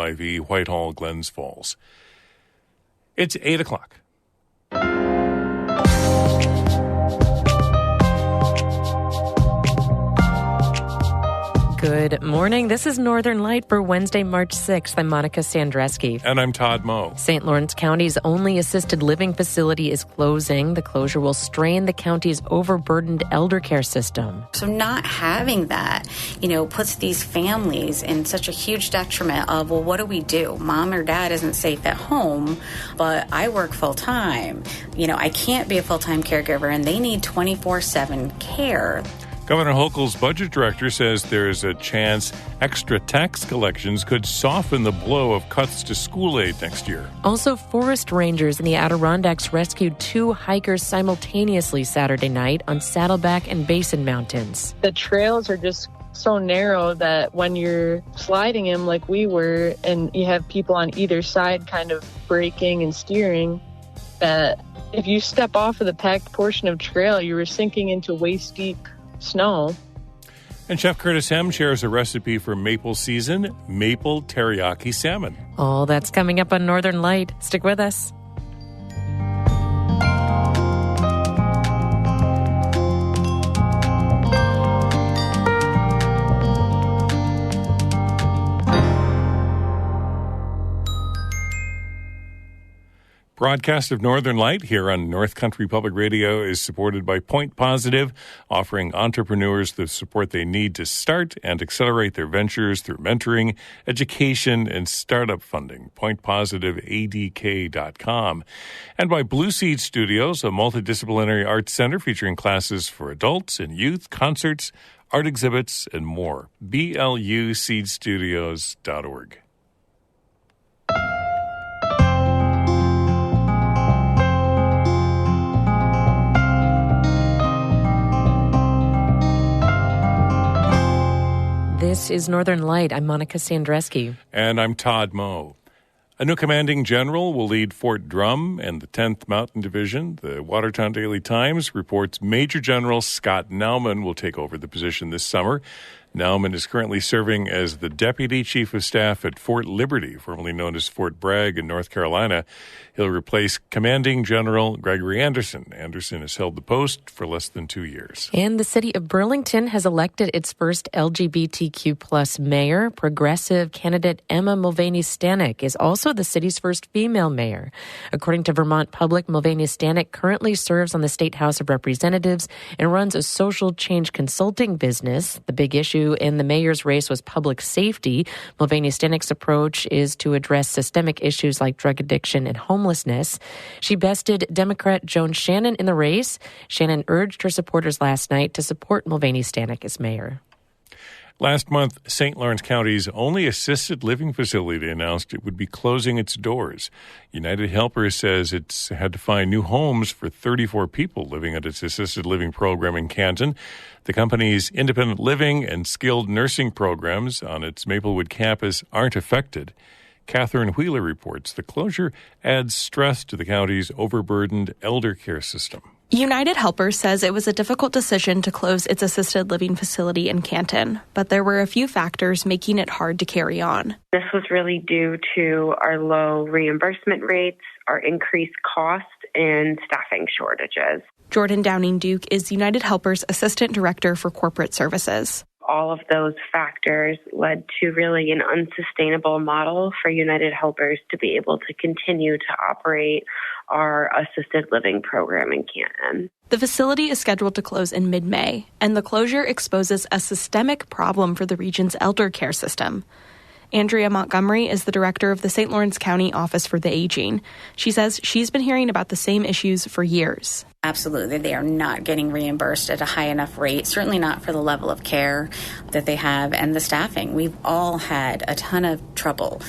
5E, Whitehall, Glens Falls. It's 8 o'clock. Good morning. This is Northern Light for Wednesday, March 6th. I'm Monica Sandreski. And I'm Todd Moe. St. Lawrence County's only assisted living facility is closing. The closure will strain the county's overburdened elder care system. So not having that, puts these families in such a huge detriment of, well, what do we do? Mom or dad isn't safe at home, but I work full time. I can't be a full-time caregiver, and they need 24/7 care. Governor Hochul's budget director says there's a chance extra tax collections could soften the blow of cuts to school aid next year. Also, forest rangers in the Adirondacks rescued 2 hikers simultaneously Saturday night on Saddleback and Basin Mountains. The trails are just so narrow that when you're sliding them like we were, and you have people on either side kind of braking and steering, that if you step off of the packed portion of trail, you were sinking into waist-deep snow. And Chef Curtiss Hemm shares a recipe for maple season, maple teriyaki salmon. All that's coming up on Northern Light. Stick with us. Broadcast of Northern Light here on North Country Public Radio is supported by Point Positive, offering entrepreneurs the support they need to start and accelerate their ventures through mentoring, education, and startup funding. PointPositiveADK.com. And by Blue Seed Studios, a multidisciplinary arts center featuring classes for adults and youth, concerts, art exhibits, and more. BLUseedstudios.org. This is Northern Light. I'm Monica Sandreski. And I'm Todd Moe. A new commanding general will lead Fort Drum and the 10th Mountain Division. The Watertown Daily Times reports Major General Scott Nauman will take over the position this summer. Nauman is currently serving as the Deputy Chief of Staff at Fort Liberty, formerly known as Fort Bragg in North Carolina. He'll replace Commanding General Gregory Anderson. Anderson has held the post for less than 2 years. And the city of Burlington has elected its first LGBTQ plus mayor. Progressive candidate Emma Mulvaney-Stanek is also the city's first female mayor. According to Vermont Public, Mulvaney-Stanek currently serves on the State House of Representatives and runs a social change consulting business. The big issue in the mayor's race was public safety. Mulvaney-Stanek's approach is to address systemic issues like drug addiction and homelessness. She bested Democrat Joan Shannon in the race. Shannon urged her supporters last night to support Mulvaney-Stanek as mayor. Last month, St. Lawrence County's only assisted living facility announced it would be closing its doors. United Helpers says it's had to find new homes for 34 people living at its assisted living program in Canton. The company's independent living and skilled nursing programs on its Maplewood campus aren't affected. Catherine Wheeler reports the closure adds stress to the county's overburdened elder care system. United Helpers says it was a difficult decision to close its assisted living facility in Canton, but there were a few factors making it hard to carry on. This was really due to our low reimbursement rates, our increased cost, and staffing shortages. Jordan Downing-Duke is United Helpers Assistant Director for Corporate Services. All of those factors led to really an unsustainable model for United Helpers to be able to continue to operate our assisted living program in Canton. The facility is scheduled to close in mid-May, and the closure exposes a systemic problem for the region's elder care system. Andrea Montgomery is the director of the St. Lawrence County Office for the Aging. She says she's been hearing about the same issues for years. Absolutely. They are not getting reimbursed at a high enough rate, certainly not for the level of care that they have and the staffing. We've all had a ton of trouble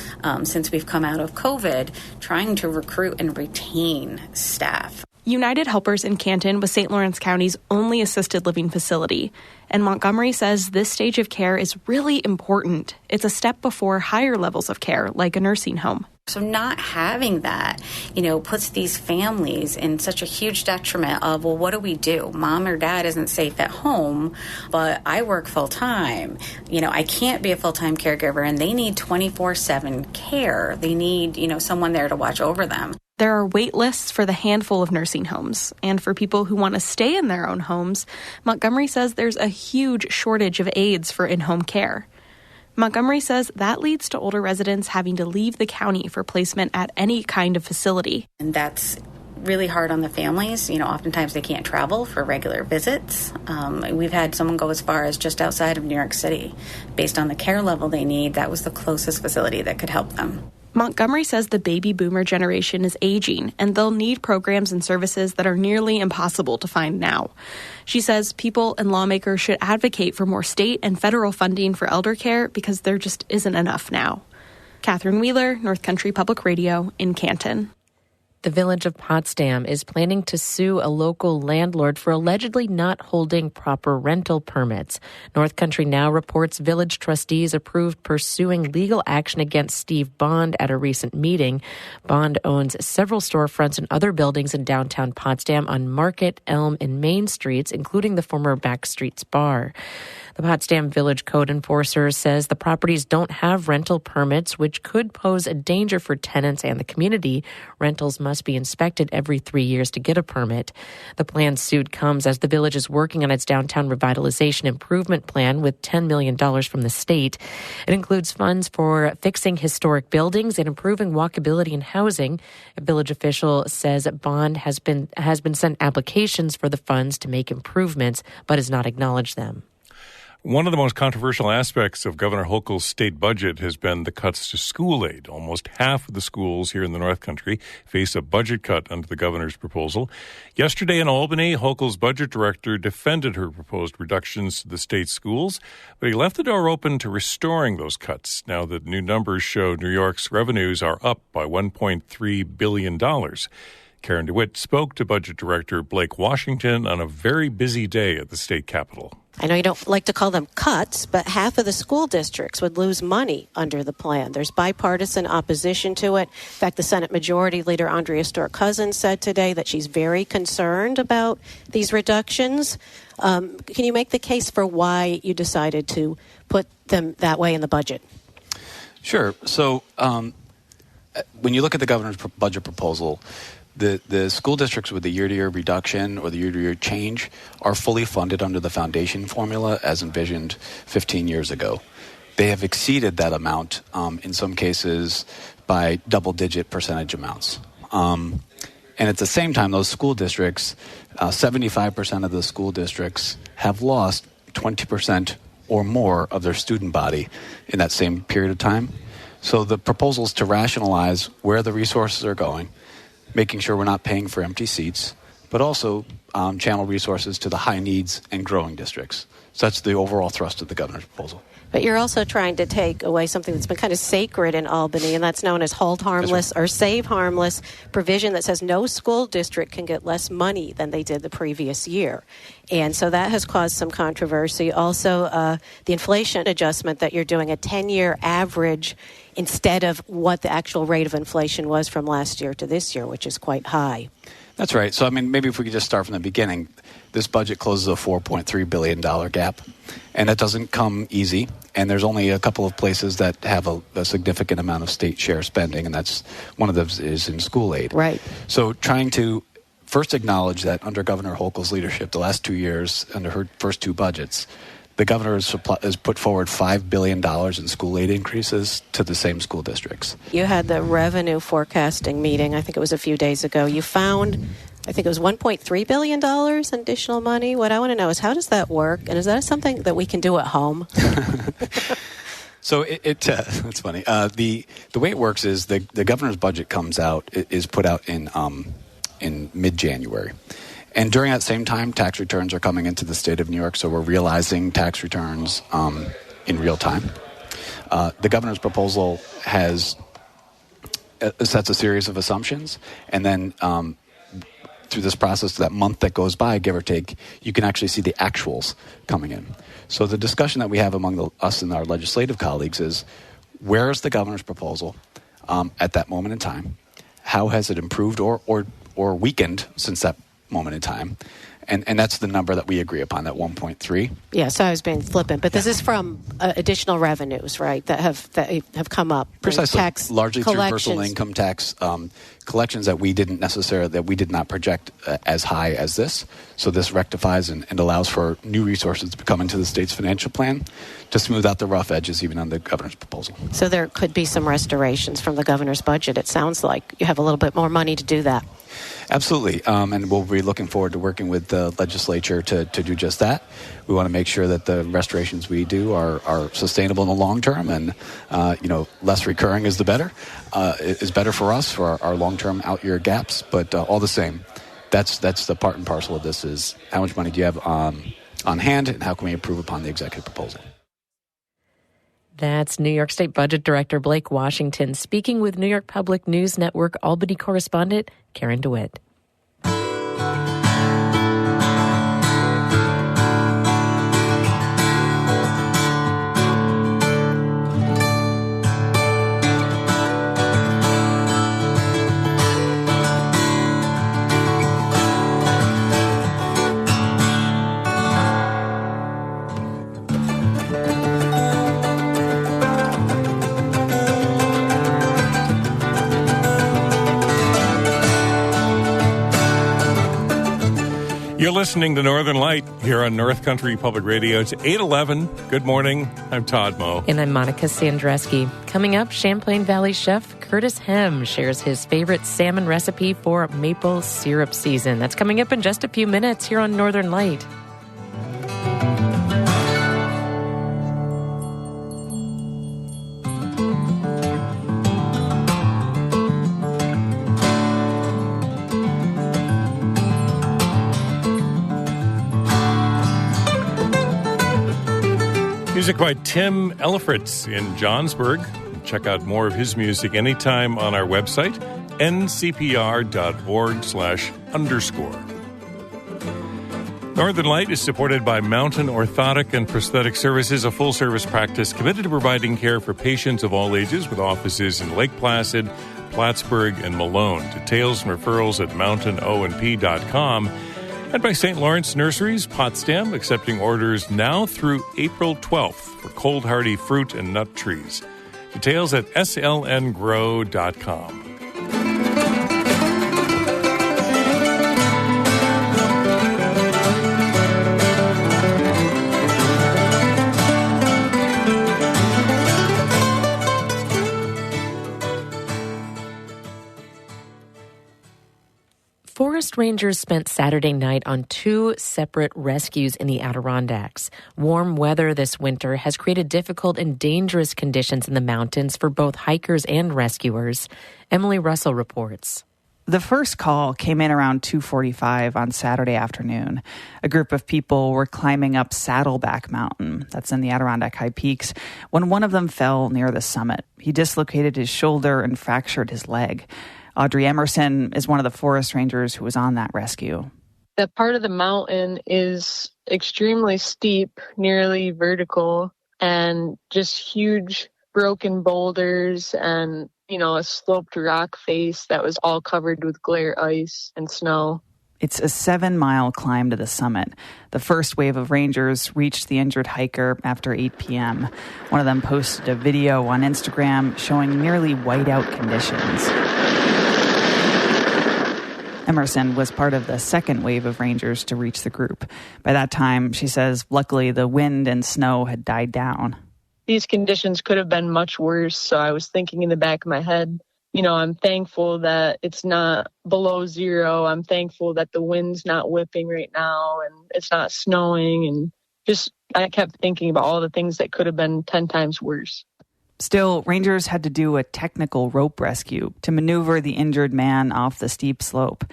since we've come out of COVID trying to recruit and retain staff. United Helpers in Canton was St. Lawrence County's only assisted living facility, and Montgomery says this stage of care is really important. It's a step before higher levels of care, like a nursing home. So not having that, puts these families in such a huge detriment of, well, what do we do? Mom or dad isn't safe at home, but I work full time. I can't be a full-time caregiver, and they need 24/7 care. They need, someone there to watch over them. There are wait lists for the handful of nursing homes, and for people who want to stay in their own homes, Montgomery says there's a huge shortage of aides for in-home care. Montgomery says that leads to older residents having to leave the county for placement at any kind of facility. And that's really hard on the families. Oftentimes they can't travel for regular visits. We've had someone go as far as just outside of New York City. Based on the care level they need, that was the closest facility that could help them. Montgomery says the baby boomer generation is aging, and they'll need programs and services that are nearly impossible to find now. She says people and lawmakers should advocate for more state and federal funding for elder care because there just isn't enough now. Catherine Wheeler, North Country Public Radio in Canton. The village of Potsdam is planning to sue a local landlord for allegedly not holding proper rental permits. North Country Now reports village trustees approved pursuing legal action against Steve Bond at a recent meeting. Bond owns several storefronts and other buildings in downtown Potsdam on Market, Elm, and Main Streets, including the former Backstreets Bar. The Potsdam Village Code Enforcer says the properties don't have rental permits, which could pose a danger for tenants and the community. Rentals must be inspected every 3 years to get a permit. The planned suit comes as the village is working on its downtown revitalization improvement plan with $10 million from the state. It includes funds for fixing historic buildings and improving walkability and housing. A village official says Bond has been sent applications for the funds to make improvements, but has not acknowledged them. One of the most controversial aspects of Governor Hochul's state budget has been the cuts to school aid. Almost half of the schools here in the North Country face a budget cut under the governor's proposal. Yesterday in Albany, Hochul's budget director defended her proposed reductions to the state schools, but he left the door open to restoring those cuts now that new numbers show New York's revenues are up by $1.3 billion. Karen DeWitt spoke to Budget Director Blake Washington on a very busy day at the state capitol. I know you don't like to call them cuts, but half of the school districts would lose money under the plan. There's bipartisan opposition to it. In fact, the Senate Majority Leader Andrea Stork-Cousins said today that she's very concerned about these reductions. Can you make the case for why you decided to put them that way in the budget? Sure. So when you look at the governor's budget proposal, the school districts with the year-to-year reduction or the year-to-year change are fully funded under the foundation formula as envisioned 15 years ago. They have exceeded that amount in some cases by double-digit percentage amounts. And at the same time, those school districts, 75% of the school districts have lost 20% or more of their student body in that same period of time. So the proposal is to rationalize where the resources are going, making sure we're not paying for empty seats, but also channel resources to the high needs and growing districts. So that's the overall thrust of the governor's proposal. But you're also trying to take away something that's been kind of sacred in Albany, and that's known as hold harmless or save harmless provision that says no school district can get less money than they did the previous year. And so that has caused some controversy. Also, the inflation adjustment that you're doing, a 10-year average instead of what the actual rate of inflation was from last year to this year, which is quite high. That's right. So, maybe if we could just start from the beginning. This budget closes a $4.3 billion gap, and that doesn't come easy. And there's only a couple of places that have a significant amount of state share spending, and that's one of those is in school aid. Right. So trying to first acknowledge that under Governor Hochul's leadership, the last 2 years, under her first two budgets, the governor has put forward $5 billion in school aid increases to the same school districts. You had the revenue forecasting meeting, I think it was a few days ago. You found, I think it was $1.3 billion in additional money. What I want to know is how does that work? And is that something that we can do at home? So it's funny. The way it works is the governor's budget comes out, is put out in mid-January. And during that same time, tax returns are coming into the state of New York, so we're realizing tax returns in real time. The governor's proposal sets a series of assumptions, and then through this process, that month that goes by, give or take, you can actually see the actuals coming in. So the discussion that we have among us and our legislative colleagues is, where is the governor's proposal at that moment in time? How has it improved or weakened since that moment in time? And that's the number that we agree upon, that 1.3. Yeah, so I was being flippant, but this is from additional revenues, right, that have come up. Precisely, tax largely through collections. personal income tax collections that we did not project as high as this. So this rectifies and allows for new resources to come into the state's financial plan to smooth out the rough edges, even on the governor's proposal. So there could be some restorations from the governor's budget. It sounds like you have a little bit more money to do that. Absolutely, and we'll be looking forward to working with the legislature to do just that. We want to make sure that the restorations we do are sustainable in the long term, and less recurring is better for us for our long-term out-year gaps. But all the same, that's the part and parcel of this: is how much money do you have on hand, and how can we improve upon the executive proposal? That's New York State Budget Director Blake Washington speaking with New York Public News Network Albany correspondent Karen DeWitt. You're listening to Northern Light here on North Country Public Radio. It's 8:11. Good morning. I'm Todd Moe. And I'm Monica Sandreski. Coming up, Champlain Valley chef Curtiss Hemm shares his favorite salmon recipe for maple syrup season. That's coming up in just a few minutes here on Northern Light. Music by Tim Elifritz in Johnsburg. Check out more of his music anytime on our website, ncpr.org/_. Northern Light is supported by Mountain Orthotic and Prosthetic Services, a full-service practice committed to providing care for patients of all ages with offices in Lake Placid, Plattsburgh, and Malone. Details and referrals at mountainonp.com. And by St. Lawrence Nurseries, Potsdam, accepting orders now through April 12th for cold-hardy fruit and nut trees. Details at slngrow.com. Forest rangers spent Saturday night on 2 separate rescues in the Adirondacks. Warm weather this winter has created difficult and dangerous conditions in the mountains for both hikers and rescuers. Emily Russell reports. The first call came in around 2:45 on Saturday afternoon. A group of people were climbing up Saddleback Mountain, that's in the Adirondack High Peaks, when one of them fell near the summit. He dislocated his shoulder and fractured his leg. Audrey Emerson is one of the forest rangers who was on that rescue. That part of the mountain is extremely steep, nearly vertical, and just huge broken boulders and, a sloped rock face that was all covered with glare ice and snow. It's a 7-mile climb to the summit. The first wave of rangers reached the injured hiker after 8 p.m. One of them posted a video on Instagram showing nearly whiteout conditions. Emerson was part of the second wave of rangers to reach the group. By that time, she says, luckily the wind and snow had died down. These conditions could have been much worse, so I was thinking in the back of my head, I'm thankful that it's not below zero. I'm thankful that the wind's not whipping right now and it's not snowing. And I kept thinking about all the things that could have been 10 times worse. Still, rangers had to do a technical rope rescue to maneuver the injured man off the steep slope.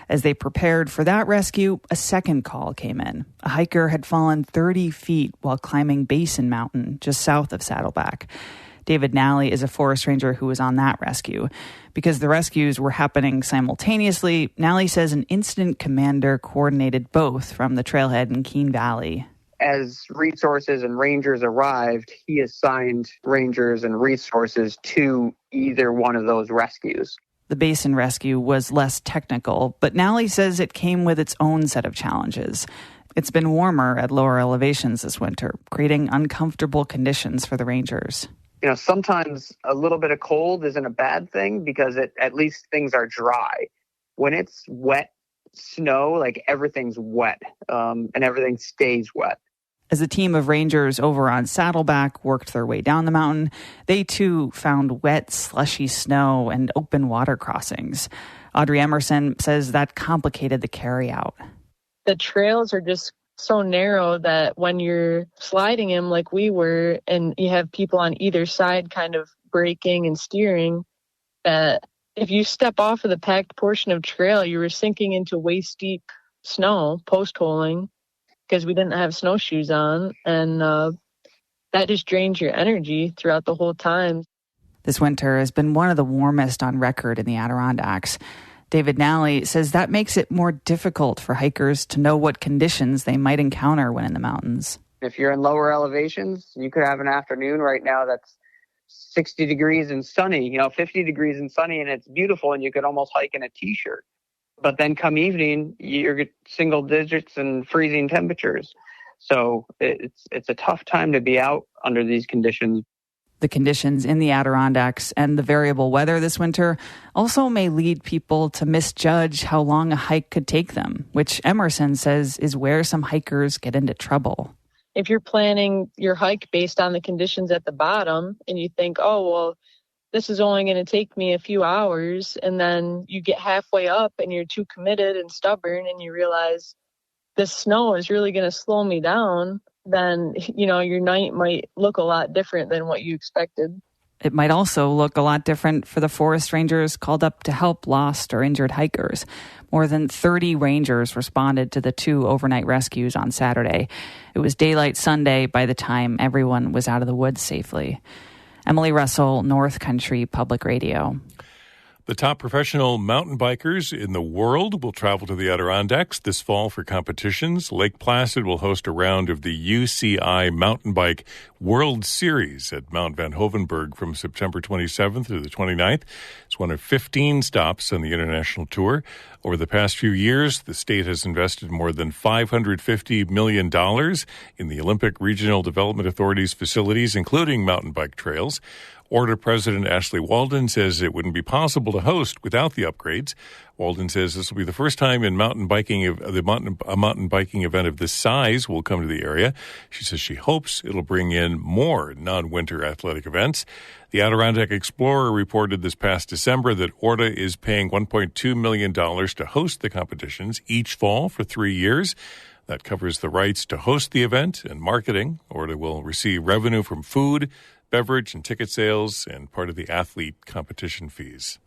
As they prepared for that rescue, a second call came in. A hiker had fallen 30 feet while climbing Basin Mountain, just south of Saddleback. David Nally is a forest ranger who was on that rescue. Because the rescues were happening simultaneously, Nally says an incident commander coordinated both from the trailhead in Keene Valley. As resources and rangers arrived, he assigned rangers and resources to either one of those rescues. The basin rescue was less technical, but Nally says it came with its own set of challenges. It's been warmer at lower elevations this winter, creating uncomfortable conditions for the rangers. Sometimes a little bit of cold isn't a bad thing because at least things are dry. When it's wet snow, like everything's wet, and everything stays wet. As a team of rangers over on Saddleback worked their way down the mountain, they too found wet, slushy snow and open water crossings. Audrey Emerson says that complicated the carryout. The trails are just so narrow that when you're sliding them like we were and you have people on either side kind of braking and steering, that if you step off of the packed portion of trail, you were sinking into waist deep snow post-holing because we didn't have snowshoes on, and that just drains your energy throughout the whole time. This winter has been one of the warmest on record in the Adirondacks. David Nally says that makes it more difficult for hikers to know what conditions they might encounter when in the mountains. If you're in lower elevations, you could have an afternoon right now that's 60 degrees and sunny, 50 degrees and sunny, and it's beautiful, and you could almost hike in a t-shirt. But then come evening, you're single digits and freezing temperatures. So it's a tough time to be out under these conditions. The conditions in the Adirondacks and the variable weather this winter also may lead people to misjudge how long a hike could take them, which Emerson says is where some hikers get into trouble. If you're planning your hike based on the conditions at the bottom and you think, oh, well, this is only going to take me a few hours, and then you get halfway up and you're too committed and stubborn and you realize this snow is really going to slow me down, then, your night might look a lot different than what you expected. It might also look a lot different for the forest rangers called up to help lost or injured hikers. More than 30 rangers responded to the 2 overnight rescues on Saturday. It was daylight Sunday by the time everyone was out of the woods safely. Emily Russell, North Country Public Radio. The top professional mountain bikers in the world will travel to the Adirondacks this fall for competitions. Lake Placid will host a round of the UCI Mountain Bike World Series at Mount Van Hovenberg from September 27th to the 29th. It's one of 15 stops on the international tour. Over the past few years, the state has invested more than $550 million in the Olympic Regional Development Authority's facilities, including mountain bike trails. Order President Ashley Walden says it wouldn't be possible to host without the upgrades. Walden says this will be the first time in a mountain biking event of this size will come to the area. She says she hopes it'll bring in more non-winter athletic events. The Adirondack Explorer reported this past December that Orta is paying $1.2 million to host the competitions each fall for 3 years. That covers the rights to host the event and marketing. Orta will receive revenue from food, beverage and ticket sales, and part of the athlete competition fees.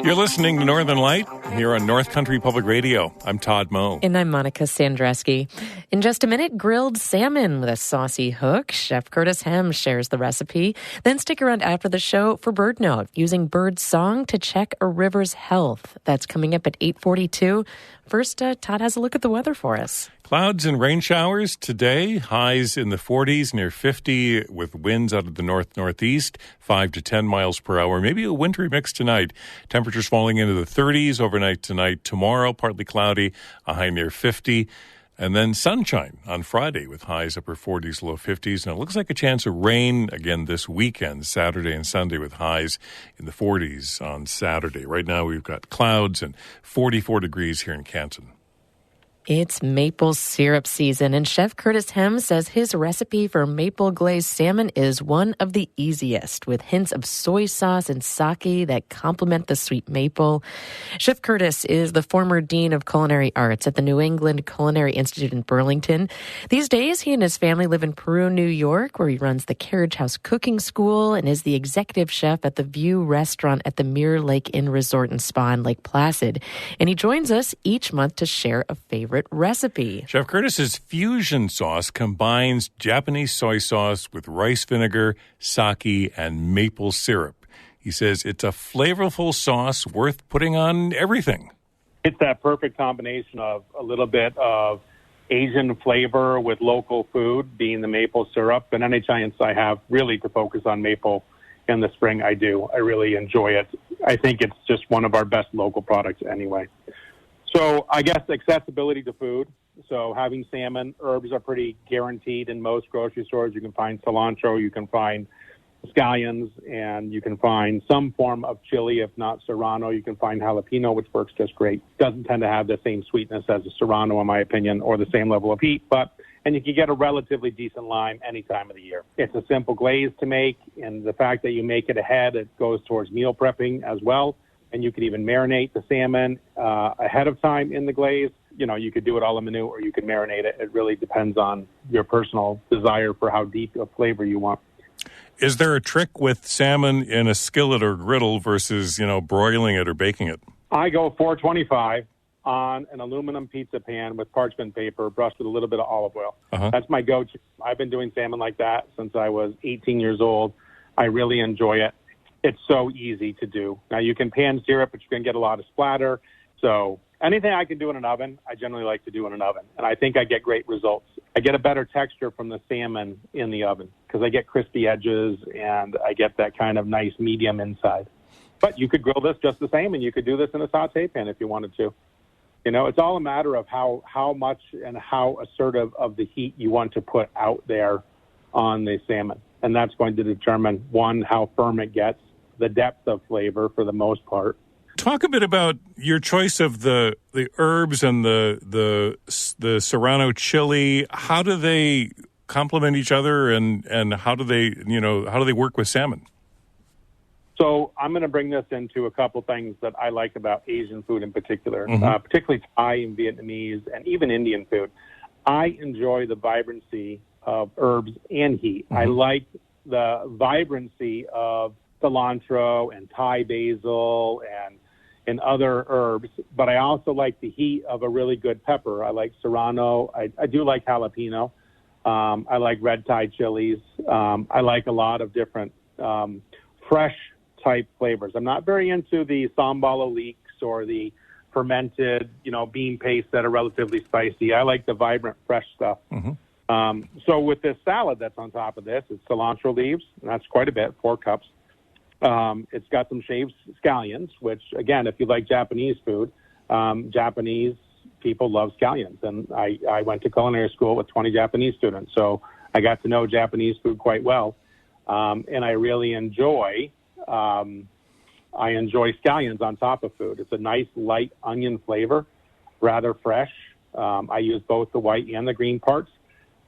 You're listening to Northern Light here on North Country Public Radio. I'm Todd Moe. And I'm Monica Sandreski. In just a minute, grilled salmon with a saucy hook. Chef Curtiss Hemm shares the recipe. Then stick around after the show for Bird Note, using bird song to check a river's health. That's coming up at 8:42. First, Todd has a look at the weather for us. Clouds and rain showers today. Highs in the 40s, near 50, with winds out of the north-northeast, 5 to 10 miles per hour. Maybe a wintry mix tonight. Temperatures falling into the 30s overnight tonight. Tomorrow, partly cloudy, a high near 50. And then sunshine on Friday with highs upper 40s, low 50s. And it looks like a chance of rain again this weekend, Saturday and Sunday, with highs in the 40s on Saturday. Right now we've got clouds and 44 degrees here in Canton. It's maple syrup season, and Chef Curtiss Hemm says his recipe for maple glazed salmon is one of the easiest, with hints of soy sauce and sake that complement the sweet maple. Chef Curtiss is the former Dean of Culinary Arts at the New England Culinary Institute in Burlington. These days, he and his family live in Peru, New York, where he runs the Carriage House Cooking School and is the executive chef at the View Restaurant at the Mirror Lake Inn Resort and Spa in Lake Placid. And he joins us each month to share a favorite recipe. Chef Curtiss's fusion sauce combines Japanese soy sauce with rice vinegar, sake, and maple syrup. He says it's a flavorful sauce worth putting on everything. It's that perfect combination of a little bit of Asian flavor with local food, being the maple syrup. And any chance I have really to focus on maple in the spring, I do. I really enjoy it. I think it's just one of our best local products anyway. So I guess accessibility to food. So having salmon, herbs are pretty guaranteed in most grocery stores. You can find cilantro, you can find scallions, and you can find some form of chili, if not serrano. You can find jalapeno, which works just great. Doesn't tend to have the same sweetness as a serrano, in my opinion, or the same level of heat, and you can get a relatively decent lime any time of the year. It's a simple glaze to make, and the fact that you make it ahead, it goes towards meal prepping as well. And you could even marinate the salmon ahead of time in the glaze. You know, you could do it all in menu, or you could marinate it. It really depends on your personal desire for how deep a flavor you want. Is there a trick with salmon in a skillet or griddle versus, broiling it or baking it? I go 425 on an aluminum pizza pan with parchment paper brushed with a little bit of olive oil. Uh-huh. That's my go-to. I've been doing salmon like that since I was 18 years old. I really enjoy it. It's so easy to do. Now, you can pan sear it, but you can get a lot of splatter. So anything I can do in an oven, I generally like to do in an oven. And I think I get great results. I get a better texture from the salmon in the oven because I get crispy edges and I get that kind of nice medium inside. But you could grill this just the same, and you could do this in a saute pan if you wanted to. It's all a matter of how much and how assertive of the heat you want to put out there on the salmon. And that's going to determine, one, how firm it gets, the depth of flavor for the most part. Talk a bit about your choice of the herbs and the serrano chili. How do they complement each other, and how do they work with salmon? So I'm going to bring this into a couple things that I like about Asian food in particular, particularly Thai and Vietnamese and even Indian food. I enjoy the vibrancy of herbs and heat. I like the vibrancy of cilantro and Thai basil and other herbs, but I also like the heat of a really good pepper. I like serrano. I do like jalapeno. I like red Thai chilies. I like a lot of different fresh type flavors. I'm not very into the sambal leeks or the fermented, bean paste that are relatively spicy. I like the vibrant, fresh stuff. So with this salad that's on top of this, it's cilantro leaves, and that's quite a bit, 4 cups. It's got some shaved scallions, which, again, if you like Japanese food, Japanese people love scallions. And I went to culinary school with 20 Japanese students, so I got to know Japanese food quite well. And I really enjoy scallions on top of food. It's a nice, light onion flavor, rather fresh. I use both the white and the green parts.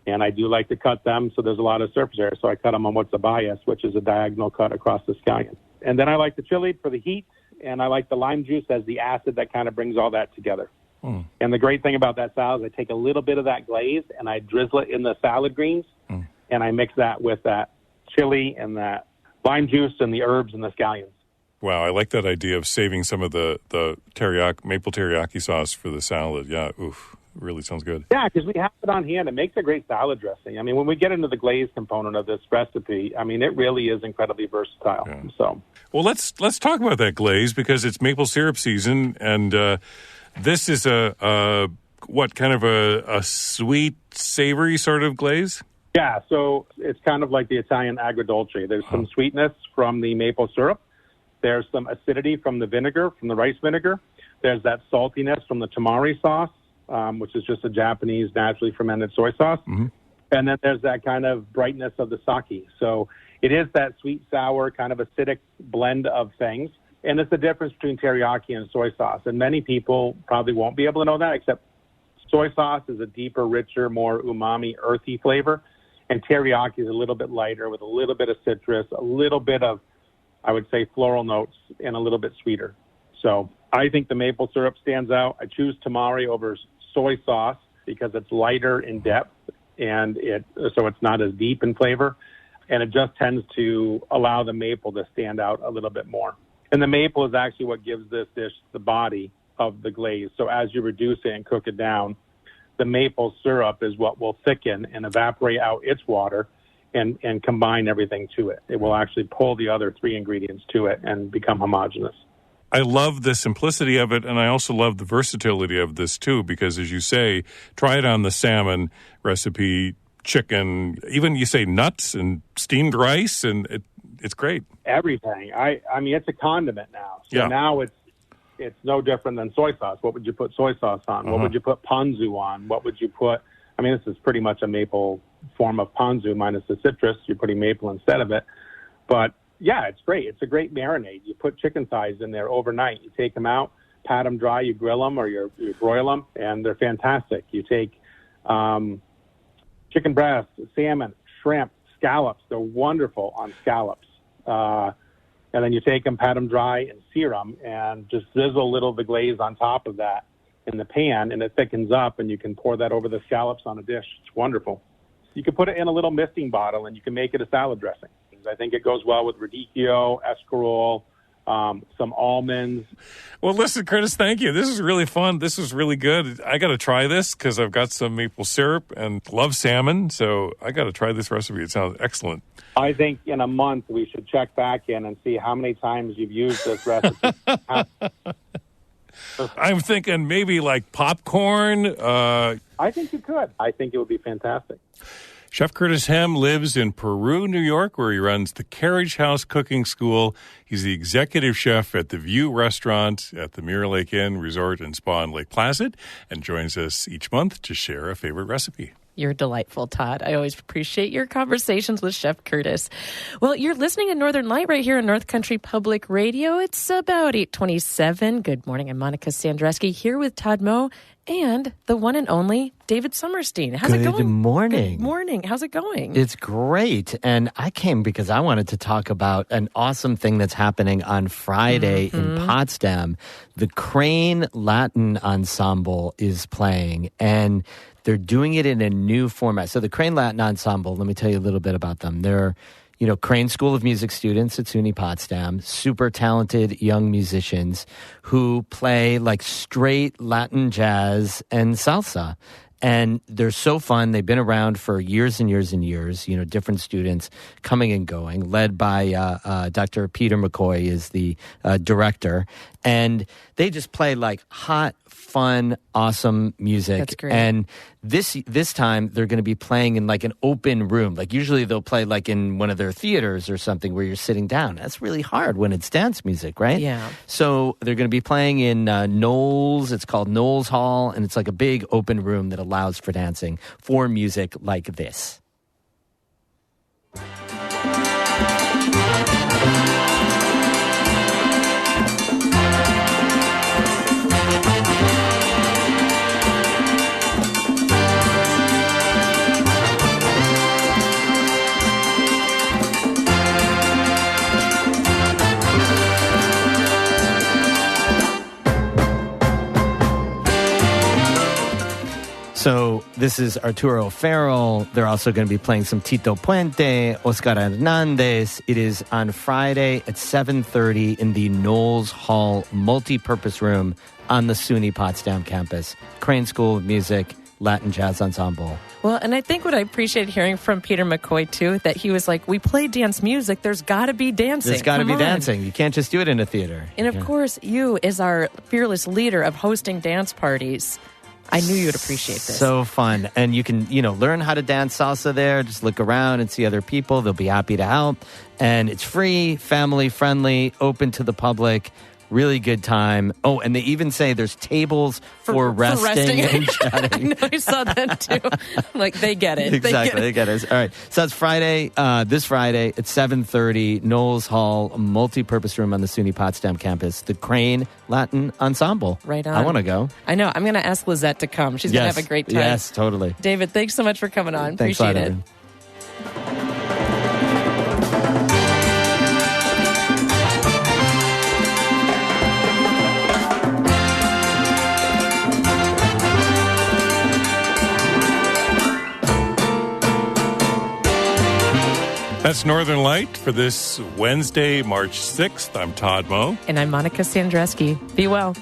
And I do like to cut them, so there's a lot of surface area. So I cut them on what's a bias, which is a diagonal cut across the scallion. And then I like the chili for the heat, and I like the lime juice as the acid that kind of brings all that together. And the great thing about that salad is I take a little bit of that glaze, and I drizzle it in the salad greens, and I mix that with that chili and that lime juice and the herbs and the scallions. Wow, I like that idea of saving some of the teriyaki, maple teriyaki sauce for the salad. Yeah, oof. Really sounds good. Yeah, because we have it on hand. It makes a great salad dressing. I mean, when we get into the glaze component of this recipe, I mean, it really is incredibly versatile. Yeah. So, well, let's talk about that glaze because it's maple syrup season, and this is a sweet, savory sort of glaze? Yeah, so it's kind of like the Italian agrodolce. There's some sweetness from the maple syrup. There's some acidity from the vinegar, from the rice vinegar. There's that saltiness from the tamari sauce. Which is just a Japanese naturally fermented soy sauce. And then there's that kind of brightness of the sake. So it is that sweet, sour, kind of acidic blend of things. And it's the difference between teriyaki and soy sauce. And many people probably won't be able to know that, except Soy sauce is a deeper, richer, more umami, earthy flavor. And teriyaki is a little bit lighter with a little bit of citrus, a little bit of, I would say, floral notes, and a little bit sweeter. So I think the maple syrup stands out. I choose tamari over soy sauce because it's lighter in depth, and so it's not as deep in flavor. And it just tends to allow the maple to stand out a little bit more. And the maple is actually what gives this dish the body of the glaze. So as you reduce it and cook it down, the maple syrup is what will thicken and evaporate out its water and combine everything to it. It will actually pull the other three ingredients to it and become homogeneous. I love the simplicity of it, and I also love the versatility of this, too, because, as you say, try it on the salmon recipe, chicken, even you say nuts and steamed rice, and it's great. Everything. I mean, it's a condiment now. So now it's no different than soy sauce. What would you put soy sauce on? What would you put ponzu on? What would you put? I mean, this is pretty much a maple form of ponzu minus the citrus. You're putting maple instead of it. But, yeah, it's great. It's a great marinade. You put chicken thighs in there overnight. You take them out, pat them dry, you grill them or you broil them, and they're fantastic. You take chicken breast, salmon, shrimp, scallops. They're wonderful on scallops. And then you take them, pat them dry, and sear them, and just sizzle a little of the glaze on top of that in the pan, and it thickens up, and you can pour that over the scallops on a dish. It's wonderful. You can put it in a little misting bottle, and you can make it a salad dressing. I think it goes well with radicchio, escarole, some almonds. Well, listen, Curtiss, thank you. This is really fun. This is really good. I got to try this because I've got some maple syrup and love salmon, so I got to try this recipe. It sounds excellent. I think in a month we should check back in and see how many times you've used this recipe. I'm thinking maybe like popcorn. I think you could. I think it would be fantastic. Chef Curtiss Hemm lives in Peru, New York, where he runs the Carriage House Cooking School. He's the executive chef at the View Restaurant at the Mirror Lake Inn Resort and Spa in Lake Placid, and joins us each month to share a favorite recipe. You're delightful, Todd. I always appreciate your conversations with Chef Curtiss. Well, you're listening to Northern Light right here on North Country Public Radio. It's about 8:27. Good morning. I'm Monica Sandreski here with Todd Moe and the one and only David Summerstein. How's it going? Good morning. Good morning. How's it going? It's great. And I came because I wanted to talk about an awesome thing that's happening on Friday in Potsdam. The Crane Latin Ensemble is playing, and they're doing it in a new format. So the Crane Latin Ensemble, let me tell you a little bit about them. They're, Crane School of Music students at SUNY Potsdam, super talented young musicians who play like straight Latin jazz and salsa. And they're so fun. They've been around for years and years and years, different students coming and going, led by Dr. Peter McCoy is the director. And they just play like hot, fun, awesome music. That's great. And this time they're going to be playing in like an open room. Like usually they'll play like in one of their theaters or something where you're sitting down. That's really hard when it's dance music, right? Yeah. So they're going to be playing in Knowles. It's called Knowles Hall, and it's like a big open room that allows for dancing for music like this. So this is Arturo Farrell. They're also going to be playing some Tito Puente, Oscar Hernandez. It is on Friday at 7:30 in the Knowles Hall multi-purpose room on the SUNY Potsdam campus. Crane School of Music, Latin Jazz Ensemble. Well, and I think what I appreciate hearing from Peter McCoy, too, that he was like, we play dance music. There's got to be dancing. There's got to Come be on. dancing. You can't just do it in a theater. And, of course, you, as our fearless leader of hosting dance parties, I knew you would appreciate this. So fun. And you can, learn how to dance salsa there. Just look around and see other people. They'll be happy to help. And it's free, family friendly, open to the public. Really good time. Oh, and they even say there's tables for resting and chatting. I know, I saw that too. Like, they get it. Exactly, they get it. All right. So that's Friday, this Friday at 7:30, Knowles Hall, a multi-purpose room on the SUNY Potsdam campus, the Crane Latin Ensemble. Right on. I want to go. I know. I'm going to ask Lizette to come. She's going to have a great time. Yes, totally. David, thanks so much for coming on. Thanks Appreciate a lot, it. Evan. That's Northern Light for this Wednesday, March 6th. I'm Todd Moe. And I'm Monica Sandreski. Be well.